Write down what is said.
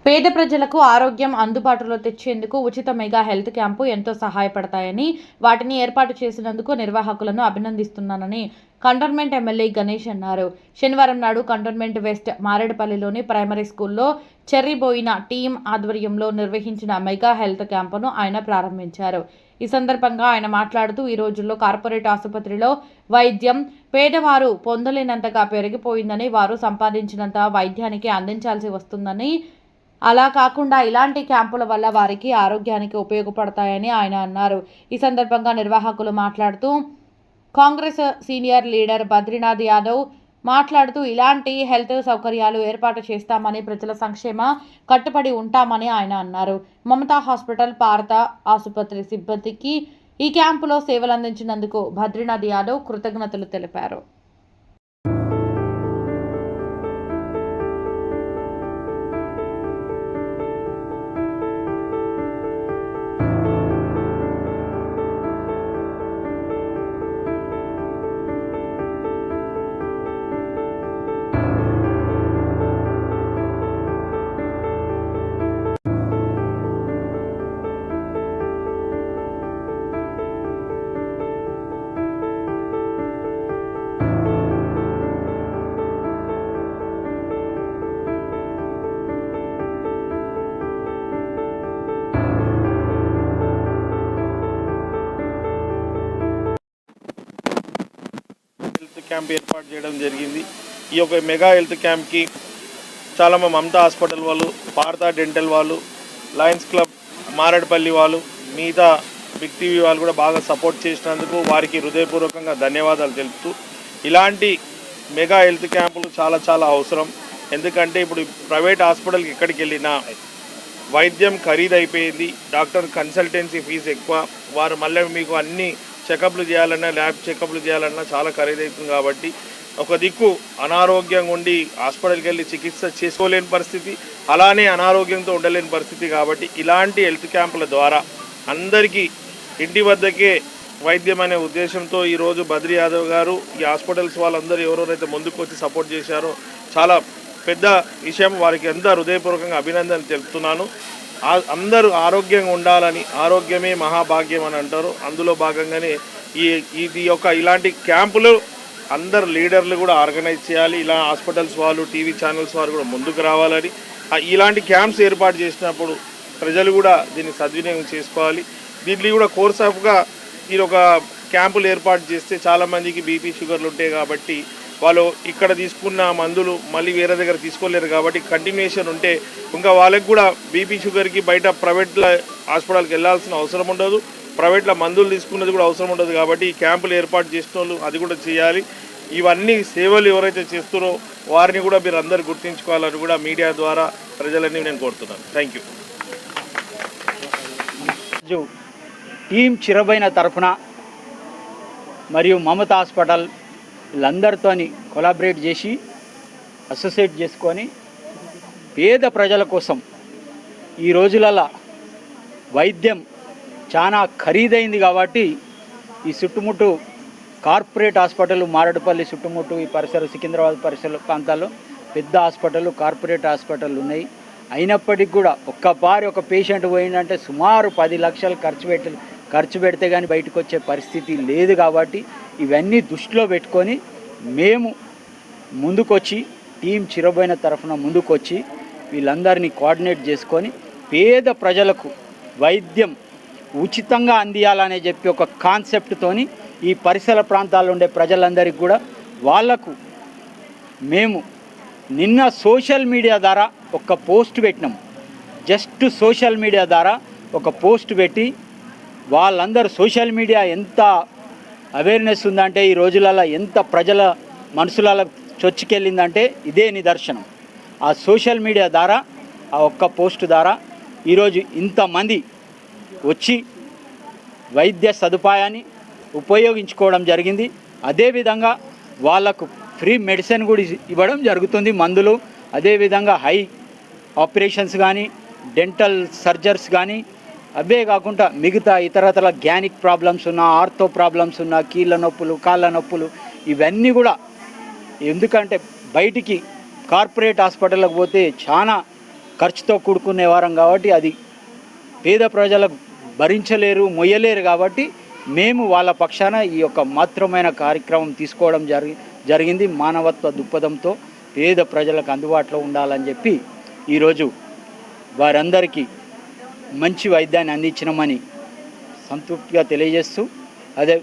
పేద ప్రజలకు ఆరోగ్యం అందుబాటులో తెచ్చేందుకు ఉచిత మెగా హెల్త్ క్యాంపు ఎంతో సహాయపడతాయని, వాటిని ఏర్పాటు చేసినందుకు నిర్వాహకులను అభినందిస్తున్నానని కంటోన్మెంట్ ఎమ్మెల్యే గణేష్ అన్నారు. శనివారం నాడు కంటోన్మెంట్ వెస్ట్ మారేడుపల్లిలోని ప్రైమరీ స్కూల్లో చెర్రీబోయిన టీం ఆధ్వర్యంలో నిర్వహించిన మెగా హెల్త్ క్యాంపును ఆయన ప్రారంభించారు. ఈ సందర్భంగా ఆయన మాట్లాడుతూ, ఈ రోజుల్లో కార్పొరేట్ ఆసుపత్రిలో వైద్యం పేదవారు పొందలేనంతగా పెరిగిపోయిందని, వారు సంపాదించినంత వైద్యానికి అందించాల్సి వస్తుందని, అలా కాకుండా ఇలాంటి క్యాంపుల వల్ల వారికి ఆరోగ్యానికి ఉపయోగపడతాయని ఆయన అన్నారు. ఈ సందర్భంగా నిర్వాహకులు మాట్లాడుతూ, కాంగ్రెస్ సీనియర్ లీడర్ బద్రీనాథ్ యాదవ్ మాట్లాడుతూ, ఇలాంటి హెల్త్ సౌకర్యాలు ఏర్పాటు చేస్తామని, ప్రజల సంక్షేమ కట్టుబడి ఉంటామని ఆయన అన్నారు. మమతా హాస్పిటల్, పార్త ఆసుపత్రి సిబ్బందికి ఈ క్యాంపులో సేవలందించినందుకు బద్రీనాథ్ యాదవ్ కృతజ్ఞతలు తెలిపారు. క్యాంప్ ఏర్పాటు చేయడం జరిగింది. ఈ యొక్క మెగా హెల్త్ క్యాంప్కి చాలా మమతా హాస్పిటల్ వాళ్ళు, పార్తా డెంటల్ వాళ్ళు, లయన్స్ క్లబ్ మారేడుపల్లి వాళ్ళు, మిగతా బిగ్ టీవీ వాళ్ళు కూడా బాగా సపోర్ట్ చేసినందుకు వారికి హృదయపూర్వకంగా ధన్యవాదాలు తెలుపుతూ, ఇలాంటి మెగా హెల్త్ క్యాంపులు చాలా అవసరం. ఎందుకంటే ఇప్పుడు ప్రైవేట్ హాస్పిటల్కి ఎక్కడికి వెళ్ళినా వైద్యం ఖరీదైపోయింది, డాక్టర్ కన్సల్టెన్సీ ఫీజు ఎక్కువ, వారు మళ్ళీ మీకు అన్ని చెకప్లు చేయాలన్నా, ల్యాబ్ చెకప్లు చేయాలన్నా చాలా ఖరీదవుతుంది. కాబట్టి ఒక దిక్కు అనారోగ్యంగా ఉండి హాస్పిటల్కి వెళ్ళి చికిత్స చేసుకోలేని పరిస్థితి, అలానే అనారోగ్యంతో ఉండలేని పరిస్థితి. కాబట్టి ఇలాంటి హెల్త్ క్యాంపుల ద్వారా అందరికీ ఇంటి వద్దకే వైద్యం అనే ఉద్దేశంతో ఈరోజు బద్రీ యాదవ్ గారు ఈ హాస్పిటల్స్ వాళ్ళందరూ ఎవరెవరైతే ముందుకు వచ్చి సపోర్ట్ చేశారో చాలా పెద్ద విషయం. వారికి ఎంత హృదయపూర్వకంగా అభినందనలు తెలుపుతున్నాను. అందరూ ఆరోగ్యంగా ఉండాలని, ఆరోగ్యమే మహాభాగ్యం అని అంటారు. అందులో భాగంగానే ఇలాంటి క్యాంపులు అందరు లీడర్లు కూడా ఆర్గనైజ్ చేయాలి. ఇలా హాస్పిటల్స్ వాళ్ళు, టీవీ ఛానల్స్ వారు కూడా ముందుకు రావాలని, ఇలాంటి క్యాంప్స్ ఏర్పాటు చేసినప్పుడు ప్రజలు కూడా దీన్ని సద్వినియోగం చేసుకోవాలి. దీంట్లో కూడా కోర్స్ ఆఫ్గా ఈ ఒక క్యాంపులు ఏర్పాటు చేస్తే చాలామందికి బీపీ షుగర్లు ఉంటాయి. కాబట్టి వాళ్ళు ఇక్కడ తీసుకున్న మందులు మళ్ళీ వేరే దగ్గర తీసుకోలేరు. కాబట్టి కంటిన్యూషన్ ఉంటే ఇంకా వాళ్ళకి కూడా బీపీ షుగర్కి బయట ప్రైవేట్ల హాస్పిటల్కి వెళ్ళాల్సిన అవసరం ఉండదు, ప్రైవేట్లో మందులు తీసుకున్నది కూడా అవసరం ఉండదు. కాబట్టి ఈ క్యాంపులు ఏర్పాటు చేసిన వాళ్ళు అది కూడా చేయాలి. ఇవన్నీ సేవలు ఎవరైతే చేస్తారో వారిని కూడా మీరు అందరు గుర్తించుకోవాలని కూడా మీడియా ద్వారా ప్రజలన్నీ నేను కోరుతున్నాను. Thank you. టీం చిరబైన తరఫున మరియు మమతా హాస్పిటల్ వీళ్ళందరితో కొలాబరేట్ చేసి అసోసియేట్ చేసుకొని పేద ప్రజల కోసం ఈ రోజులలో వైద్యం చాలా ఖరీదైంది. కాబట్టి ఈ చుట్టుముట్టు కార్పొరేట్ హాస్పిటల్ మారేడుపల్లి చుట్టుముట్టు ఈ పరిసర సికింద్రాబాద్ పరిసర ప్రాంతాల్లో పెద్ద హాస్పిటల్, కార్పొరేట్ హాస్పిటల్ ఉన్నాయి. అయినప్పటికీ కూడా ఒక పేషెంట్ పోయిందంటే సుమారు 10 లక్షలు ఖర్చు పెడితే కానీ బయటకు వచ్చే పరిస్థితి లేదు. కాబట్టి ఇవన్నీ దృష్టిలో పెట్టుకొని మేము ముందుకొచ్చి టీం చిరబోయిన తరఫున ముందుకొచ్చి వీళ్ళందరినీ కోఆర్డినేట్ చేసుకొని పేద ప్రజలకు వైద్యం ఉచితంగా అందియాలనే చెప్పి ఒక కాన్సెప్ట్తోని ఈ పరిసర ప్రాంతాల్లో ఉండే ప్రజలందరికీ కూడా వాళ్లకు మేము నిన్న సోషల్ మీడియా ద్వారా ఒక పోస్ట్ పెట్టినాం. జస్ట్ సోషల్ మీడియా ద్వారా ఒక పోస్ట్ పెట్టి వాళ్ళందరూ సోషల్ మీడియా ఎంత అవేర్నెస్ ఉందంటే ఈ రోజులలో ఎంత ప్రజల మనసులలో చొచ్చుకెళ్ళిందంటే ఇదే నిదర్శనం. ఆ సోషల్ మీడియా ద్వారా ఆ ఒక్క పోస్ట్ ద్వారా ఈరోజు ఇంతమంది వచ్చి వైద్య సదుపాయాన్ని ఉపయోగించుకోవడం జరిగింది. అదేవిధంగా వాళ్లకు ఫ్రీ మెడిసిన్ కూడా ఇవ్వడం జరుగుతుంది, మందులు. అదేవిధంగా హై ఆపరేషన్స్ కానీ, డెంటల్ సర్జర్స్ కానీ, అవే కాకుండా మిగతా ఇతరతర గ్యానిక్ ప్రాబ్లమ్స్ ఉన్న, ఆర్థో ప్రాబ్లమ్స్ ఉన్న, కీళ్ళ నొప్పులు, కాళ్ళ నొప్పులు, ఇవన్నీ కూడా. ఎందుకంటే బయటికి కార్పొరేట్ హాస్పిటల్కి పోతే చాలా ఖర్చుతో కూడుకునే వారం కాబట్టి అది పేద ప్రజలకు భరించలేరు, మొయ్యలేరు కాబట్టి మేము వాళ్ళ పక్షాన ఈ యొక్క మాత్రమైన కార్యక్రమం తీసుకోవడం జరిగింది. మానవత్వ దృక్పథంతో పేద ప్రజలకు అందుబాటులో ఉండాలని చెప్పి ఈరోజు వారందరికీ మంచి వైద్యాన్ని అందించినామని సంతృప్తిగా తెలియజేస్తూ అదే